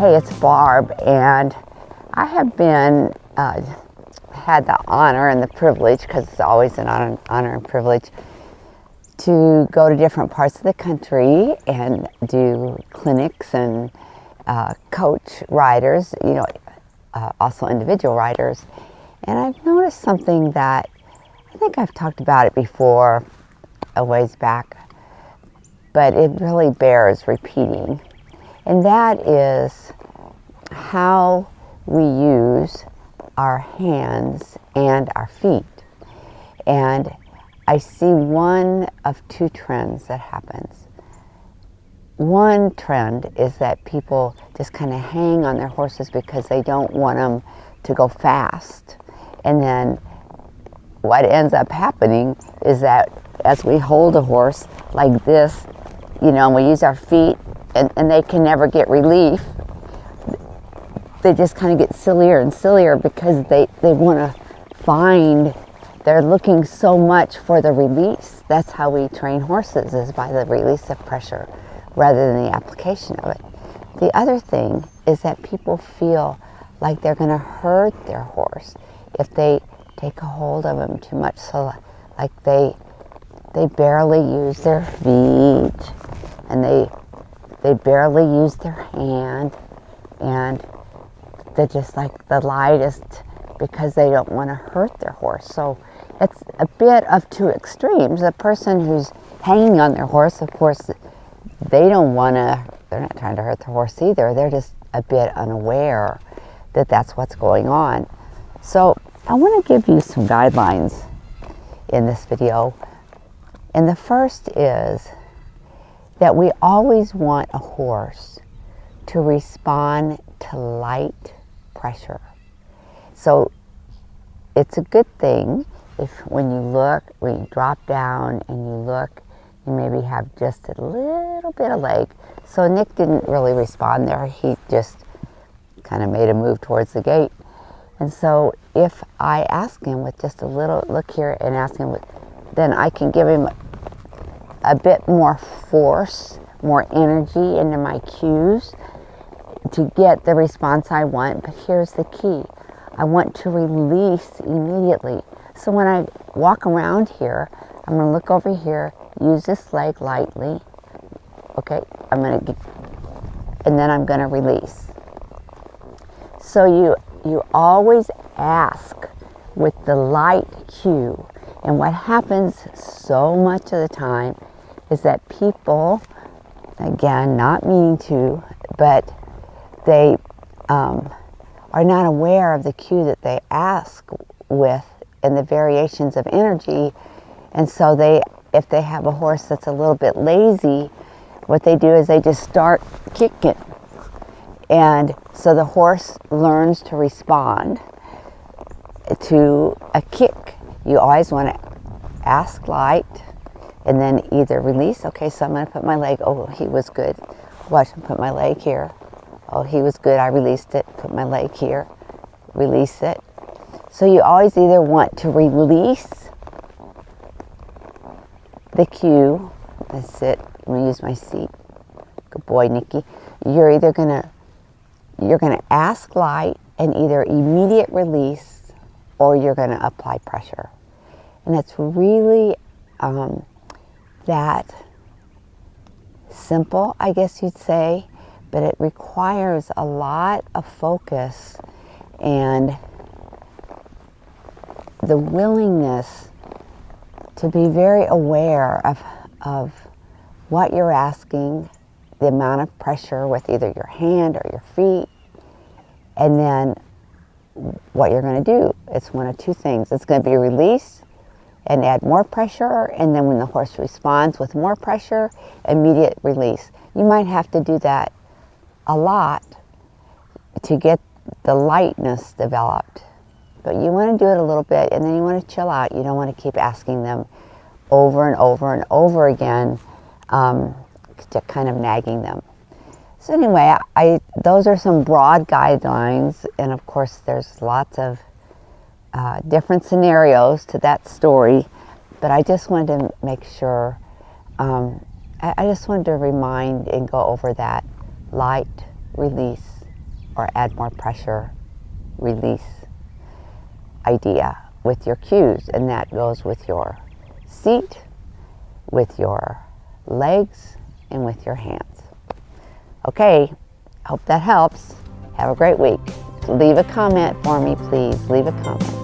Hey, it's Barb, and I have been had the honor and the privilege, because it's always an honor and privilege, to go to different parts of the country and do clinics and coach riders, also individual riders. And I've noticed something that I think I've talked about it before a ways back, but it really bears repeating. And that is how we use our hands and our feet. And I see one of two trends that happens. One trend is that people just kind of hang on their horses because they don't want them to go fast. And then what ends up happening is that as we hold a horse like this, and we use our feet, and they can never get relief, they just kind of get sillier and sillier because they want to they're looking so much for the release. That's how we train horses, is by the release of pressure rather than the application of it. The other thing is that people feel like they're going to hurt their horse if they take a hold of him too much. So like they barely use their feet, and they barely use their hand, and they're just like the lightest because they don't want to hurt their horse. So it's a bit of two extremes. The person who's hanging on their horse, of course, they're not trying to hurt the horse either. They're just a bit unaware that that's what's going on. So I want to give you some guidelines in this video. And the first is that we always want a horse to respond to light pressure. So it's a good thing if when you drop down and you look, you maybe have just a little bit of leg. So Nick didn't really respond there. He just kind of made a move towards the gate. And so if I ask him with just a little look here and ask him, then I can give him a bit more force, more energy into my cues to get the response I want. But here's the key. I want to release immediately. So when I walk around here, I'm going to look over here, use this leg lightly. Okay, and then I'm going to release. So you always ask with the light cue. And what happens so much of the time is that people, again, not meaning to, but they are not aware of the cue that they ask with and the variations of energy. And so if they have a horse that's a little bit lazy, what they do is they just start kicking. And so the horse learns to respond to a kick. You always want to ask light and then either release. Okay, so I'm going to put my leg, oh, he was good. Watch him put my leg here. Oh, he was good, I released it. Put my leg here, release it. So you always either want to release the cue. That's it. I'm going to use my seat. Good boy, Nikki. You're going to ask light and either immediate release, or you're going to apply pressure. And it's really that simple, I guess you'd say, but it requires a lot of focus and the willingness to be very aware of what you're asking, the amount of pressure with either your hand or your feet, and then what you're going to do. It's one of two things. It's going to be release and add more pressure, and then when the horse responds with more pressure, immediate release. You might have to do that a lot to get the lightness developed, but you want to do it a little bit, and then you want to chill out. You don't want to keep asking them over and over and over again, to kind of nagging them. So anyway, those are some broad guidelines, and of course there's lots of different scenarios to that story, but I just wanted to make sure, I just wanted to remind and go over that light, release, or add more pressure release idea with your cues, and that goes with your seat, with your legs, and with your hands. Okay, hope that helps. Have a great week. Leave a comment for me, please. Leave a comment.